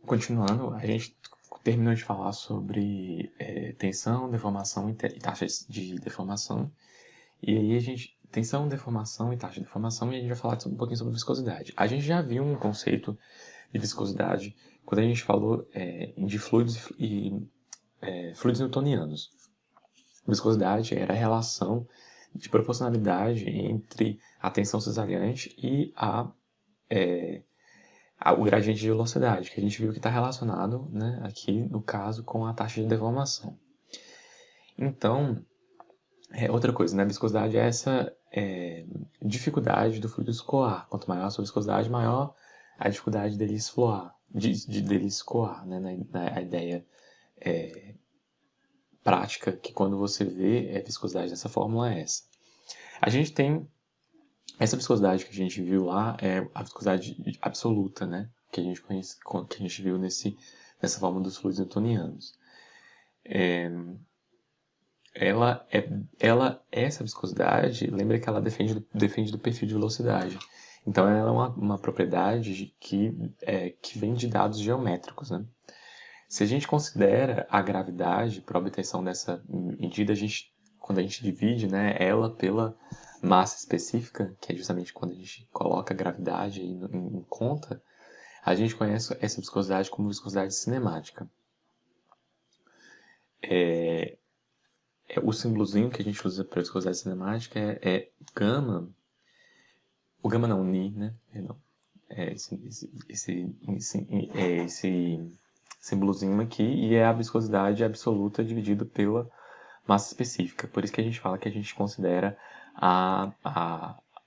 Continuando, a gente terminou de falar sobre tensão, deformação e taxas de deformação. E aí a gente... Tensão, deformação e taxa de deformação, e a gente vai falar um pouquinho sobre viscosidade. A gente já viu um conceito de viscosidade quando a gente falou de fluidos e fluidos newtonianos. Viscosidade era a relação de proporcionalidade entre a tensão cesariante e o gradiente de velocidade, que a gente viu que está relacionado, né, aqui no caso com a taxa de deformação. Então, outra coisa, né, viscosidade é essa dificuldade do fluido escoar. Quanto maior a sua viscosidade, maior a dificuldade dele escoar, dele escoar, né, na ideia prática, que quando você vê a viscosidade dessa fórmula é essa. A gente tem essa viscosidade que a gente viu lá, é a viscosidade absoluta, né, que a gente conhece, que a gente viu nessa fórmula dos fluidos newtonianos. Essa viscosidade, lembra que ela depende do perfil de velocidade. Então, ela é uma propriedade que vem de dados geométricos, né? Se a gente considera a gravidade para a obtenção dessa medida, quando a gente divide, né, ela pela massa específica, que é justamente quando a gente coloca a gravidade aí em conta, a gente conhece essa viscosidade como viscosidade cinemática. O símbolozinho que a gente usa para viscosidade cinemática é gama. O gama não, ni, né? Perdão. Esse símbolozinho aqui, e é a viscosidade absoluta dividida pela massa específica. Por isso que a gente fala que a gente considera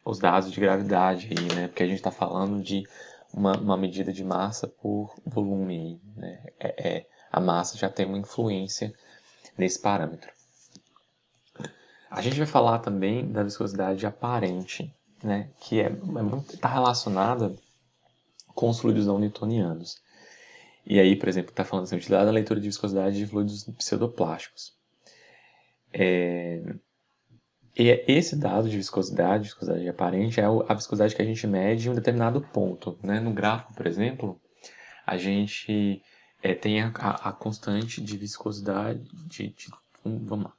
os dados de gravidade aí, né? Porque a gente está falando de uma medida de massa por volume, né? A massa já tem uma influência nesse parâmetro. A gente vai falar também da viscosidade aparente, né? Que está relacionada com os fluidos não newtonianos. E aí, por exemplo, está falando assim, utilidade da leitura de viscosidade de fluidos pseudoplásticos. E esse dado de viscosidade aparente, é a viscosidade que a gente mede em um determinado ponto, né? No gráfico, por exemplo, a gente tem a constante de viscosidade vamos lá.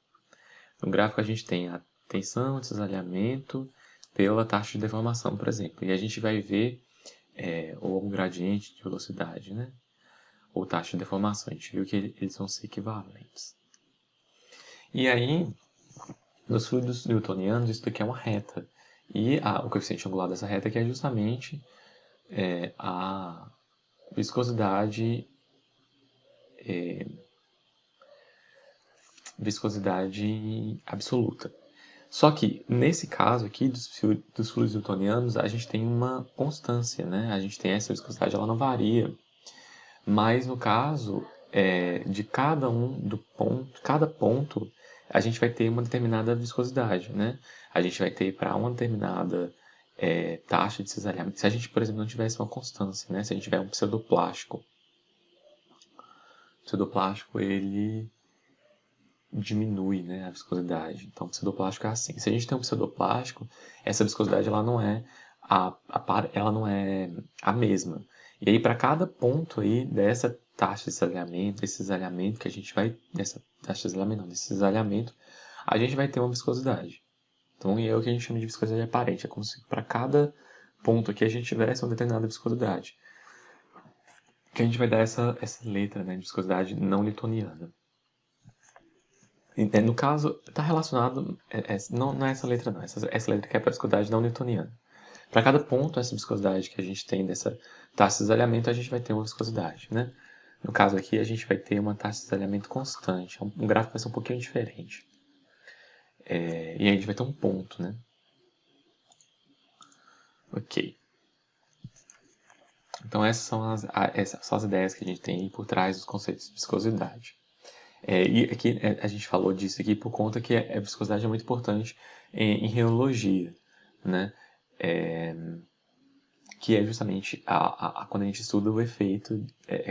No gráfico a gente tem a tensão, desalinhamento pela taxa de deformação, por exemplo. E a gente vai ver ou um gradiente de velocidade, né? Ou taxa de deformação. A gente viu que eles vão ser equivalentes. E aí, nos fluidos newtonianos, isso daqui é uma reta. E o coeficiente angular dessa reta que é justamente a viscosidade absoluta. Só que, nesse caso aqui, dos fluidos newtonianos, a gente tem uma constância, né? A gente tem essa viscosidade, ela não varia. Mas, no caso de cada ponto, a gente vai ter uma determinada viscosidade, né? A gente vai ter para uma determinada taxa de cisalhamento. Se a gente, por exemplo, não tivesse uma constância, né? Se a gente tiver um pseudoplástico, ele diminui, né, a viscosidade. Então, o pseudoplástico é assim. Se a gente tem um pseudoplástico, essa viscosidade ela não é a mesma. E aí, para cada ponto aí dessa taxa de cisalhamento, desse cisalhamento que a gente vai... Dessa taxa de cisalhamento, não, desse cisalhamento, a gente vai ter uma viscosidade. Então, é o que a gente chama de viscosidade aparente. É como se para cada ponto aqui a gente tivesse uma determinada viscosidade. Que a gente vai dar essa letra, né, de viscosidade não newtoniana. No caso, está relacionado... não é essa letra não. Essa letra que é para a viscosidade não newtoniana. Para cada ponto, essa viscosidade que a gente tem dessa taxa de cisalhamento, a gente vai ter uma viscosidade, né? No caso aqui, a gente vai ter uma taxa de cisalhamento constante. Um gráfico vai ser um pouquinho diferente. E aí a gente vai ter um ponto, né? Ok. Então essas são as ideias que a gente tem por trás dos conceitos de viscosidade. E aqui a gente falou disso aqui por conta que a viscosidade é muito importante em rheologia, né? Que é justamente quando a gente estuda o efeito,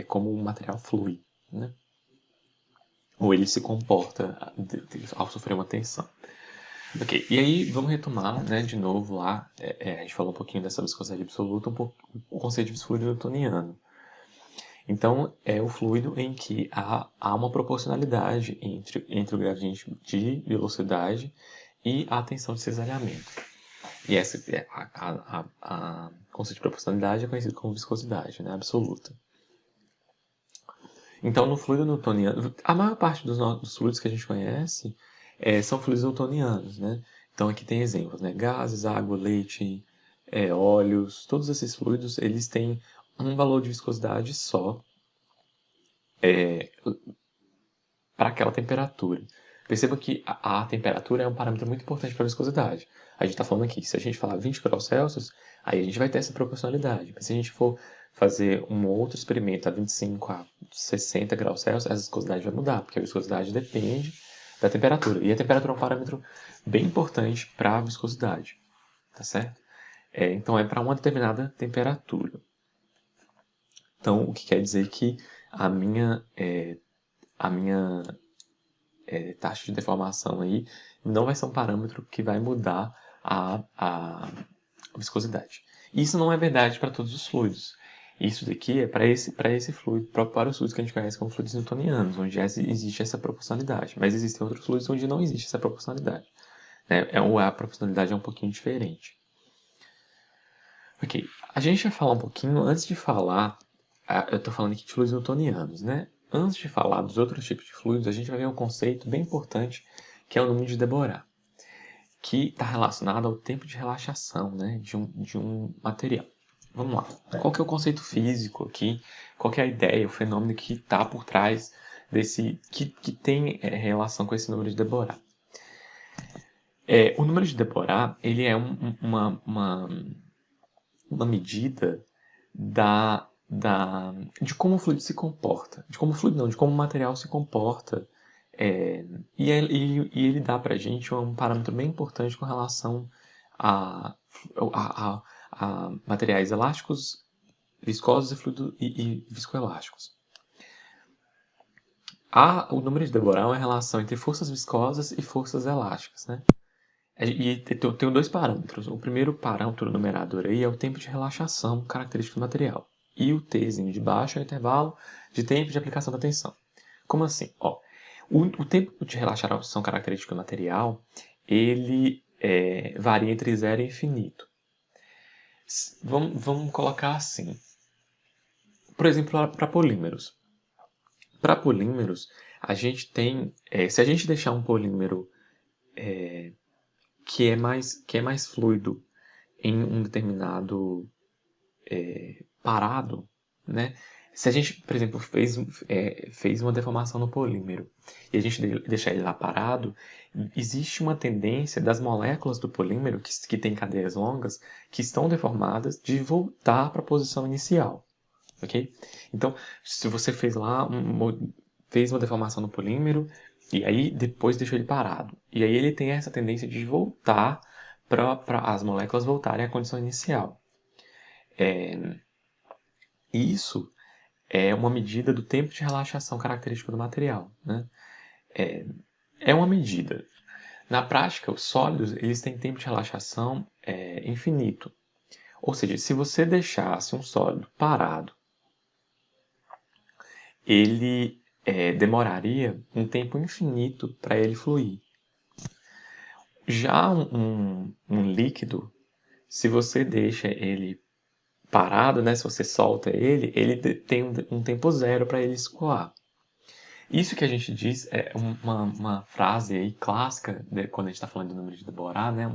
como o material flui, né? Ou ele se comporta ao sofrer uma tensão. Ok, e aí vamos retomar, né, de novo lá, a gente falou um pouquinho dessa viscosidade absoluta, o conceito de fluido newtoniano. Então, é o fluido em que há uma proporcionalidade entre o gradiente de velocidade e a tensão de cisalhamento. E essa, conceito de proporcionalidade é conhecido como viscosidade, né, absoluta. Então, no fluido newtoniano, a maior parte dos fluidos que a gente conhece são fluidos newtonianos, né? Então, aqui tem exemplos, né? Gases, água, leite, óleos, todos esses fluidos, eles têm um valor de viscosidade só para aquela temperatura. Perceba que a temperatura é um parâmetro muito importante para a viscosidade. A gente está falando aqui, se a gente falar 20 graus Celsius, aí a gente vai ter essa proporcionalidade. Mas se a gente for fazer um outro experimento a 25 a 60 graus Celsius, essa viscosidade vai mudar, porque a viscosidade depende da temperatura. E a temperatura é um parâmetro bem importante para a viscosidade, tá certo? Então é para uma determinada temperatura. Então, o que quer dizer que a minha, a minha taxa de deformação aí não vai ser um parâmetro que vai mudar a viscosidade. Isso não é verdade para todos os fluidos. Isso daqui é para esse fluido, para os fluidos que a gente conhece como fluidos newtonianos, onde existe essa proporcionalidade. Mas existem outros fluidos onde não existe essa proporcionalidade. Né? A proporcionalidade é um pouquinho diferente. Ok, a gente vai falar um pouquinho, antes de falar, eu estou falando aqui de fluidos newtonianos, né? Antes de falar dos outros tipos de fluidos, a gente vai ver um conceito bem importante, que é o número de Deborah, que está relacionado ao tempo de relaxação, né, de um material. Vamos lá. Qual que é o conceito físico aqui? Qual que é a ideia, o fenômeno que está por trás desse, que tem relação com esse número de Deborah? O número de Deborah, ele é uma medida de como o fluido se comporta. De como o fluido não, de como o material se comporta. E ele dá para a gente um parâmetro bem importante com relação a, a materiais elásticos, viscosos e viscoelásticos. O número de Deborah é uma relação entre forças viscosas e forças elásticas, né? E tem dois parâmetros. O primeiro parâmetro numerador aí é o tempo de relaxação característico do material. E o Tzinho de baixo é o intervalo de tempo de aplicação da tensão. Como assim? Ó, o tempo de relaxação característico do material, ele varia entre zero e infinito. Vamos colocar assim. Por exemplo, para polímeros. Para polímeros, a gente tem... se a gente deixar um polímero que é mais fluido em um determinado parado, né? Se a gente, por exemplo, fez uma deformação no polímero e a gente deixar ele lá parado, existe uma tendência das moléculas do polímero, que tem cadeias longas, que estão deformadas, de voltar para a posição inicial. Ok? Então, se você fez lá, fez uma deformação no polímero e aí depois deixou ele parado. E aí ele tem essa tendência de voltar para as moléculas voltarem à condição inicial. Isso é uma medida do tempo de relaxação característico do material, né? É uma medida. Na prática, os sólidos eles têm tempo de relaxação infinito. Ou seja, se você deixasse um sólido parado, ele demoraria um tempo infinito para ele fluir. Já um líquido, se você deixa ele parado, né, se você solta ele, tem um tempo zero para ele escoar. Isso que a gente diz é uma frase aí clássica, quando a gente está falando do número de Deborah, né,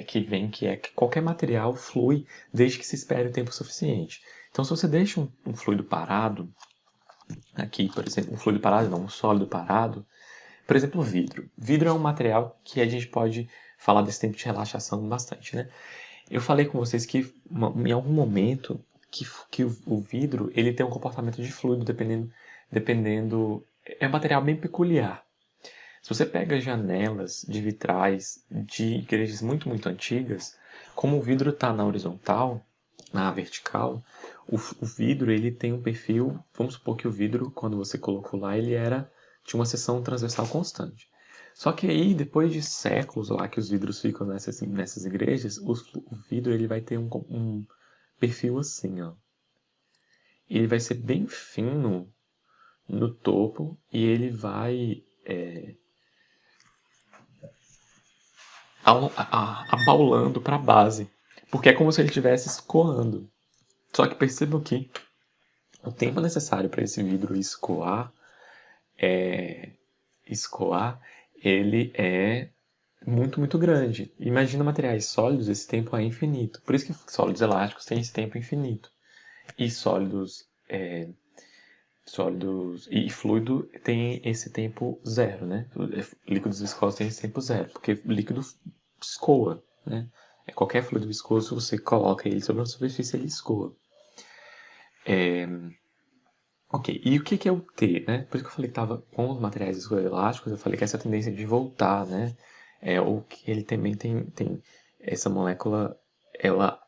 que vem que é que qualquer material flui desde que se espere o tempo suficiente. Então, se você deixa um fluido parado, aqui, por exemplo, um fluido parado, não, um sólido parado, por exemplo, o vidro. Vidro é um material que a gente pode falar desse tempo de relaxação bastante, né? Eu falei com vocês que em algum momento que o vidro ele tem um comportamento de fluido dependendo é um material bem peculiar. Se você pega janelas de vitrais de igrejas muito, muito antigas, como o vidro está na horizontal, na vertical, o vidro ele tem um perfil, vamos supor que o vidro, quando você colocou lá, tinha uma seção transversal constante. Só que aí, depois de séculos lá que os vidros ficam nessas igrejas, o vidro ele vai ter um perfil assim, ó. Ele vai ser bem fino no topo e ele vai abaulando para a base. Porque é como se ele estivesse escoando. Só que percebam que o tempo necessário para esse vidro escoar, ele é muito, muito grande. Imagina materiais sólidos, esse tempo é infinito. Por isso que sólidos elásticos têm esse tempo infinito. E sólidos e fluido tem esse tempo zero, né? Líquidos viscosos têm esse tempo zero, porque líquido escoa, né? Qualquer fluido viscoso, você coloca ele sobre uma superfície, ele escoa. Ok, e o que é o T, né? Por isso que eu falei que estava com os materiais viscoelásticos, eu falei que essa tendência de voltar, né? O que ele também tem essa molécula, ela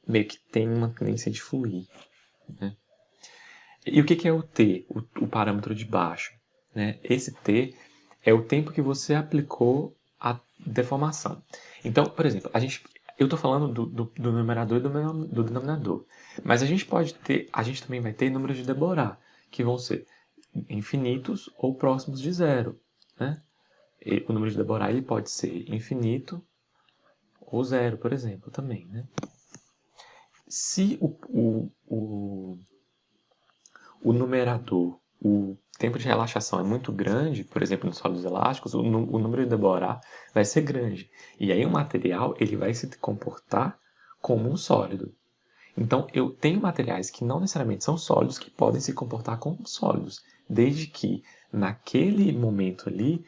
meio que tem uma tendência de fluir, né? E o que é o T, o parâmetro de baixo, né? Esse T é o tempo que você aplicou a deformação. Então, por exemplo, eu estou falando do numerador e do denominador, mas a gente também vai ter números de Deborah, que vão ser infinitos ou próximos de zero, né? E o número de Deborah ele pode ser infinito ou zero, por exemplo, também, né? Se o numerador, o tempo de relaxação é muito grande, por exemplo, nos sólidos elásticos, o número de Deborah vai ser grande. E aí o material ele vai se comportar como um sólido. Então, eu tenho materiais que não necessariamente são sólidos, que podem se comportar como sólidos, desde que naquele momento ali,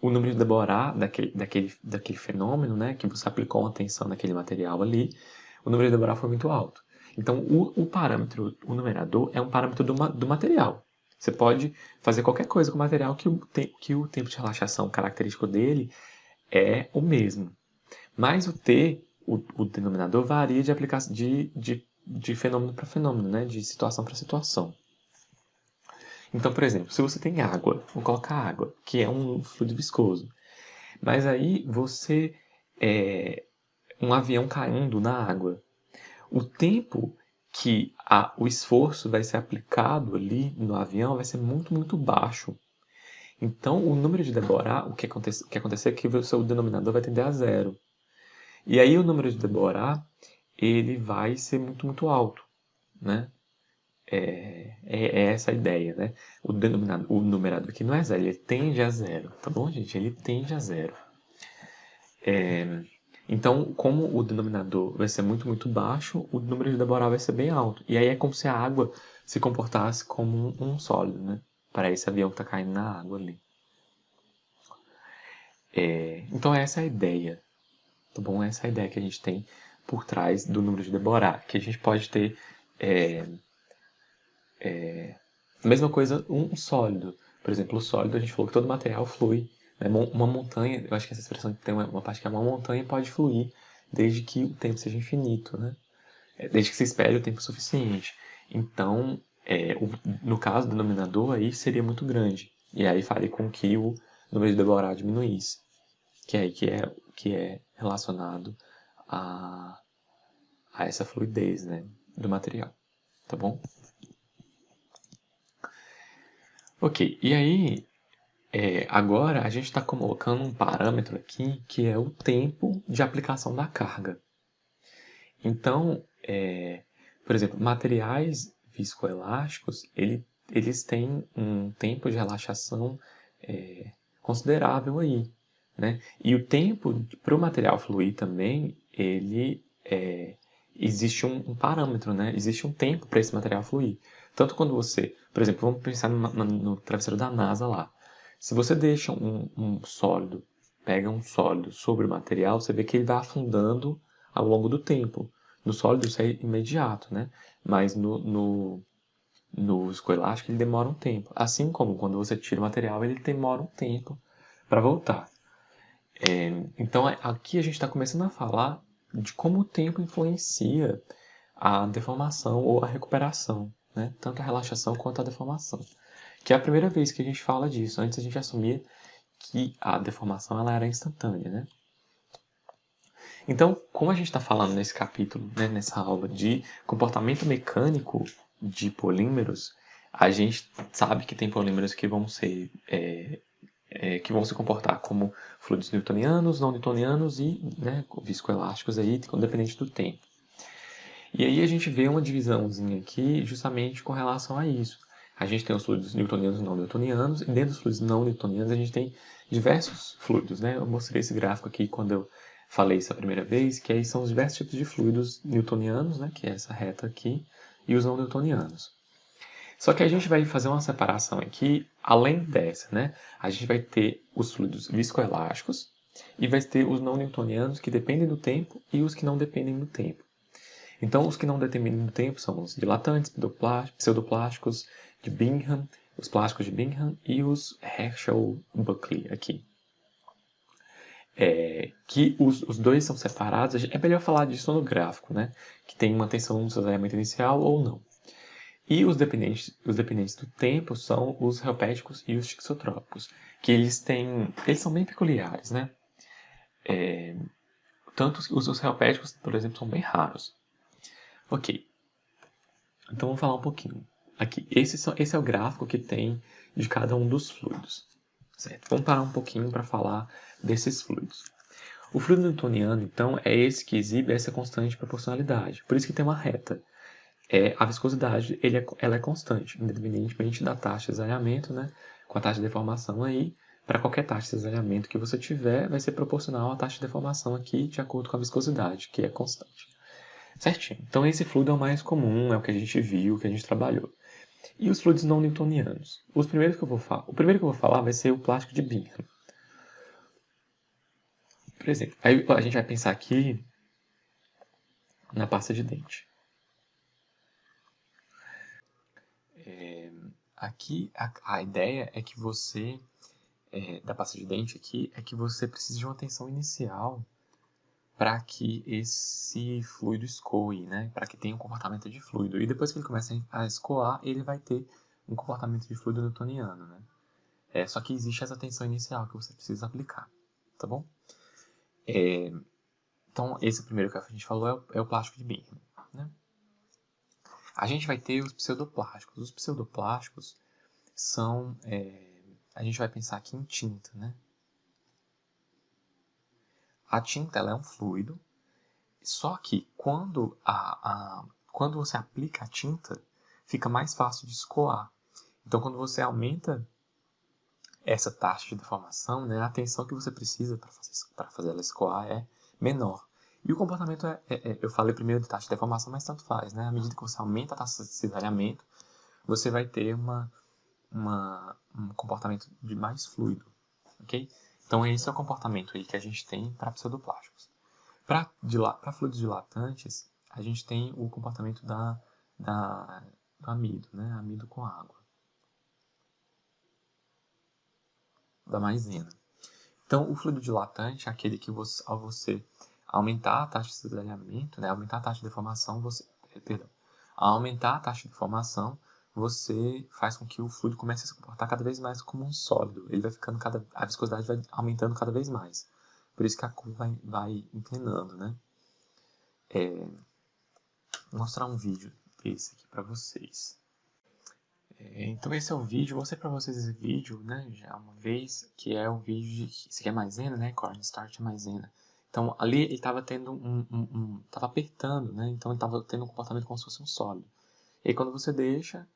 o número de Deborah daquele fenômeno, né, que você aplicou uma tensão naquele material ali, o número de Deborah foi muito alto. Então, o parâmetro, o numerador, é um parâmetro do material. Você pode fazer qualquer coisa com o material que o tempo de relaxação característico dele é o mesmo. Mas o T, o denominador, varia de aplicação de fenômeno para fenômeno, né? De situação para situação. Então, por exemplo, se você tem água, vou colocar água, que é um fluido viscoso. Mas aí você um avião caindo na água. O tempo que o esforço vai ser aplicado ali no avião vai ser muito, muito baixo. Então, o número de Deborah, o que acontecer é que o seu denominador vai tender a zero. E aí o número de Deborah, ele vai ser muito, muito alto, né? É essa a ideia, né? O numerador aqui não é zero, ele tende a zero, tá bom, gente? Ele tende a zero. Então, como o denominador vai ser muito, muito baixo, o número de Deborah vai ser bem alto. E aí é como se a água se comportasse como um sólido, né? Para esse avião que está caindo na água ali. Então essa é a ideia, tá bom? Essa é a ideia que a gente tem por trás do número de Deborah, que a gente pode ter a mesma coisa um sólido. Por exemplo, o sólido a gente falou que todo material flui, né? Uma montanha, eu acho que essa expressão tem uma parte que é uma montanha pode fluir desde que o tempo seja infinito, né? Desde que se espere o tempo suficiente. Então, no caso do denominador, aí seria muito grande. E aí faria com que o número de Deborah diminuísse. Que é relacionado a, a essa fluidez, né, do material. Tá bom? Ok, e aí agora a gente está colocando um parâmetro aqui que é o tempo de aplicação da carga. Então, por exemplo, materiais viscoelásticos, eles têm um tempo de relaxação considerável aí, né? E o tempo para o material fluir também, existe um parâmetro, né? Existe um tempo para esse material fluir. Tanto quando você, por exemplo, vamos pensar no travesseiro da NASA lá. Se você deixa um sólido, pega um sólido sobre o material, você vê que ele vai afundando ao longo do tempo. No sólido isso é imediato, né? Mas no viscoelástico ele demora um tempo. Assim como quando você tira o material, ele demora um tempo para voltar. Então aqui a gente está começando a falar de como o tempo influencia a deformação ou a recuperação, né? Tanto a relaxação quanto a deformação. Que é a primeira vez que a gente fala disso. Antes a gente assumia que a deformação ela era instantânea, né? Então, como a gente está falando nesse capítulo, né, nessa aula de comportamento mecânico de polímeros, a gente sabe que tem polímeros que vão ser que vão se comportar como fluidos newtonianos, não newtonianos e, né, viscoelásticos aí, dependente do tempo. E aí a gente vê uma divisãozinha aqui justamente com relação a isso. A gente tem os fluidos newtonianos e não newtonianos, e dentro dos fluidos não newtonianos a gente tem diversos fluidos, né? Eu mostrei esse gráfico aqui quando eu falei isso a primeira vez, que aí são os diversos tipos de fluidos newtonianos, né? Que é essa reta aqui, e os não newtonianos. Só que a gente vai fazer uma separação aqui, além dessa, né? A gente vai ter os fluidos viscoelásticos e vai ter os não newtonianos que dependem do tempo e os que não dependem do tempo. Então, os que não dependem do tempo são os dilatantes, pseudoplásticos de Bingham, os plásticos de Bingham e os Herschel-Buckley aqui. Que os dois são separados, é melhor falar disso no gráfico, né? Que tem uma tensão no cisalhamento inicial ou não. E os dependentes do tempo são os helpéticos e os tixotrópicos, que eles são bem peculiares, né? Tanto os helpéticos, por exemplo, são bem raros. Ok, então vamos falar um pouquinho. Aqui, esse é o gráfico que tem de cada um dos fluidos. Certo? Vamos parar um pouquinho para falar desses fluidos. O fluido newtoniano, então, é esse que exibe essa constante de proporcionalidade. Por isso que tem uma reta. A viscosidade ela é constante, independentemente da taxa de cisalhamento, né? Com a taxa de deformação aí, para qualquer taxa de cisalhamento que você tiver, vai ser proporcional à taxa de deformação aqui, de acordo com a viscosidade, que é constante. Certinho. Então, esse fluido é o mais comum, é o que a gente viu, que a gente trabalhou. E os fluidos não newtonianos? O primeiro que eu vou falar vai ser o plástico de Bingham. Por exemplo, aí a gente vai pensar aqui na pasta de dente. Aqui a ideia é que você, da pasta de dente aqui, é que você precisa de uma tensão inicial para que esse fluido escoe, né? Para que tenha um comportamento de fluido. E depois que ele começa a escoar, ele vai ter um comportamento de fluido newtoniano, né? Só que existe essa tensão inicial que você precisa aplicar, tá bom? Então, esse primeiro que a gente falou é o plástico de Bingham, né? A gente vai ter os pseudoplásticos. Os pseudoplásticos são... a gente vai pensar aqui em tinta, né? A tinta ela é um fluido, só que quando você aplica a tinta, fica mais fácil de escoar. Então, quando você aumenta essa taxa de deformação, né, a tensão que você precisa para fazer ela escoar é menor. E o comportamento eu falei primeiro de taxa de deformação, mas tanto faz, né? À medida que você aumenta a taxa de cisalhamento, você vai ter um comportamento de mais fluido, ok? Então esse é o comportamento aí que a gente tem para pseudoplásticos. Para fluidos dilatantes, a gente tem o comportamento do amido, né? Amido com água, da maisena. Então, o fluido dilatante é aquele que ao você aumentar a taxa de cisalhamento, né, aumentar a taxa de deformação, ao aumentar a taxa de deformação, você faz com que o fluido comece a se comportar cada vez mais como um sólido. Ele vai ficando a viscosidade vai aumentando cada vez mais. Por isso que a curva vai inclinando, né? Vou mostrar um vídeo desse aqui para vocês. Então esse é o vídeo, vou mostrar para vocês esse vídeo, né, já uma vez, que é o vídeo esse aqui é maisena, né, cornstarch é maisena. Então ali ele estava tendo estava apertando, né, então ele estava tendo um comportamento como se fosse um sólido. E aí, quando você deixa,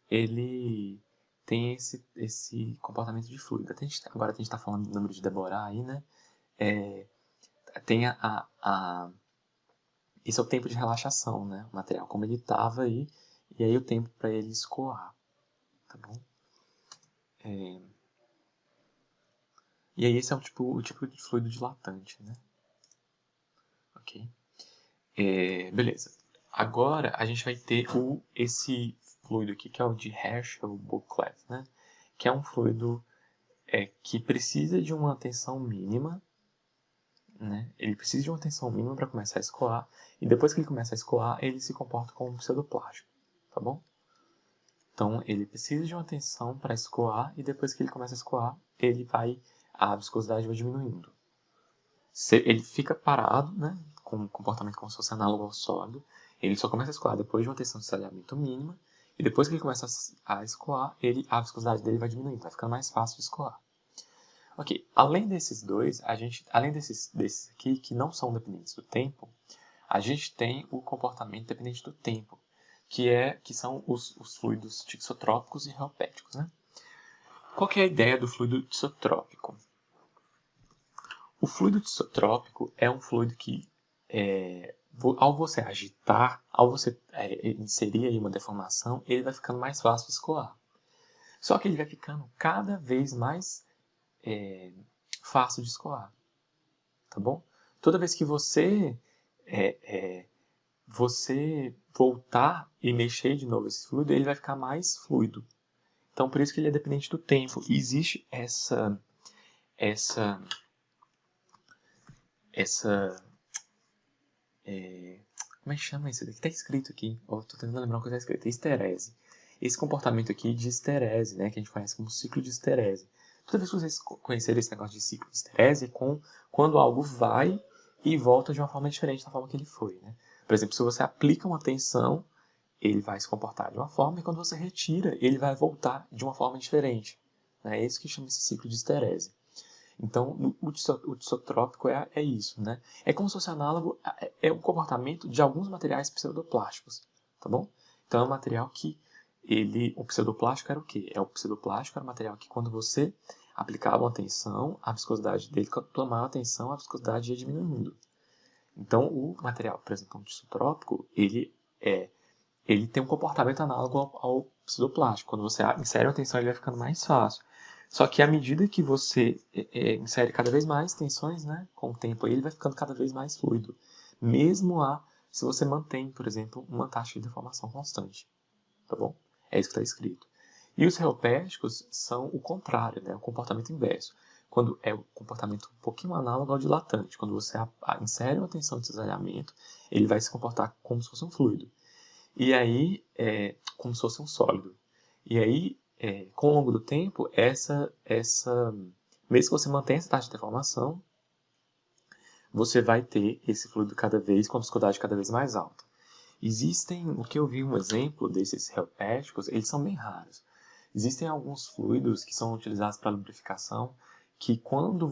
ele tem esse comportamento de fluido. Agora a gente está falando do número de Deborah aí, né, tem esse é o tempo de relaxação, né, o material como ele estava aí, e aí o tempo para ele escoar, tá bom? E aí esse é o tipo de fluido dilatante, né? Ok? Beleza. Agora a gente vai ter esse fluido aqui, que é o de Herschel-Buckley, né? Que é um fluido que precisa de uma tensão mínima, né? Ele precisa de uma tensão mínima para começar a escoar, e depois que ele começa a escoar, ele se comporta como um pseudoplástico, tá bom? Então ele precisa de uma tensão para escoar, e depois que ele começa a escoar, ele vai a viscosidade vai diminuindo. Ele fica parado, né, com um comportamento como se fosse análogo ao sólido. Ele só começa a escoar depois de uma tensão de cisalhamento mínima. E depois que ele começa a escoar, a viscosidade dele vai diminuindo, vai ficando mais fácil de escoar. Ok, além desses dois, além desses aqui, que não são dependentes do tempo, a gente tem o comportamento dependente do tempo, que são os fluidos tixotrópicos e reopéticos, né? Qual que é a ideia do fluido tisotrópico? O fluido tisotrópico é um fluido que, ao você agitar, ao você inserir aí uma deformação, ele vai ficando mais fácil de escoar. Só que ele vai ficando cada vez mais fácil de escoar, tá bom? Toda vez que você voltar e mexer de novo esse fluido, ele vai ficar mais fluido. Então, por isso que ele é dependente do tempo. E existe essa como é que chama isso daqui? Está escrito aqui. Estou tentando lembrar uma coisa que está escrito. Esterese. Esse comportamento aqui de esterese, né, que a gente conhece como ciclo de esterese. Toda vez que vocês conhecerem esse negócio de ciclo de esterese, é quando algo vai e volta de uma forma diferente da forma que ele foi. Né? Por exemplo, se você aplica uma tensão, ele vai se comportar de uma forma, e quando você retira, ele vai voltar de uma forma diferente. É isso que chama esse ciclo de esterese. Então, o tisotrópico é isso, né? É como se fosse análogo, é um comportamento de alguns materiais pseudoplásticos, tá bom? Então, é um material que o pseudoplástico era o quê? O pseudoplástico era um material que quando você aplicava uma tensão, a viscosidade dele, quando tomava tensão, a viscosidade ia diminuindo. Então, o material, por exemplo, um tisotrópico, ele tem um comportamento análogo ao pseudoplástico. Quando você insere uma tensão, ele vai ficando mais fácil. Só que à medida que você insere cada vez mais tensões, né, com o tempo, ele vai ficando cada vez mais fluido. Mesmo se você mantém, por exemplo, uma taxa de deformação constante. Tá bom? É isso que está escrito. E os reopéticos são o contrário, né, o comportamento inverso. Quando é o comportamento um pouquinho análogo ao dilatante. Quando você insere uma tensão de cisalhamento, ele vai se comportar como se fosse um fluido. E aí, como se fosse um sólido. E aí, com o longo do tempo, mesmo que você mantenha essa taxa de deformação, você vai ter esse fluido cada vez com a viscosidade cada vez mais alta. O que eu vi um exemplo desses reopéticos, eles são bem raros. Existem alguns fluidos que são utilizados para lubrificação, que quando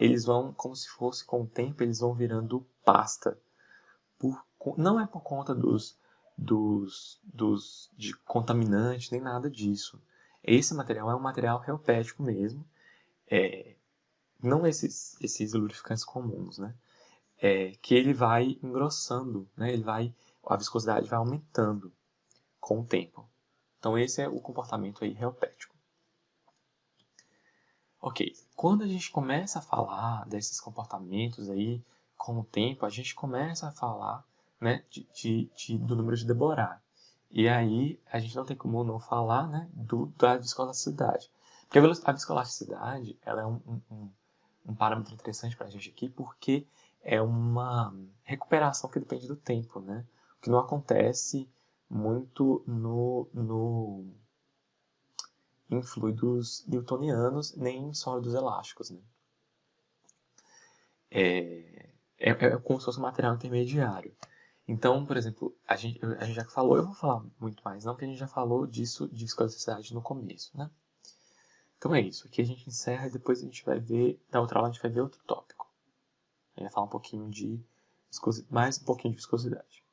eles vão, como se fosse com o tempo, eles vão virando pasta. Não é por conta de contaminantes, nem nada disso. Esse material é um material reopético mesmo, não esses lubrificantes comuns, né? Que ele vai engrossando, né? A viscosidade vai aumentando com o tempo. Então esse é o comportamento aí reopético. Ok, quando a gente começa a falar desses comportamentos aí com o tempo, a gente começa a falar, né, do número de Deborah. E aí a gente não tem como não falar, né, da viscoelasticidade. Porque a viscoelasticidade ela é um parâmetro interessante para a gente aqui, porque é uma recuperação que depende do tempo, né? O que não acontece muito em fluidos newtonianos nem em sólidos elásticos, né? É como se fosse um material intermediário. Então, por exemplo, a gente já falou, eu vou falar muito mais não, porque a gente já falou disso, de viscoelasticidade no começo, né? Então é isso, aqui a gente encerra e depois a gente vai ver, na outra aula a gente vai ver outro tópico. A gente vai falar um pouquinho mais um pouquinho de viscosidade.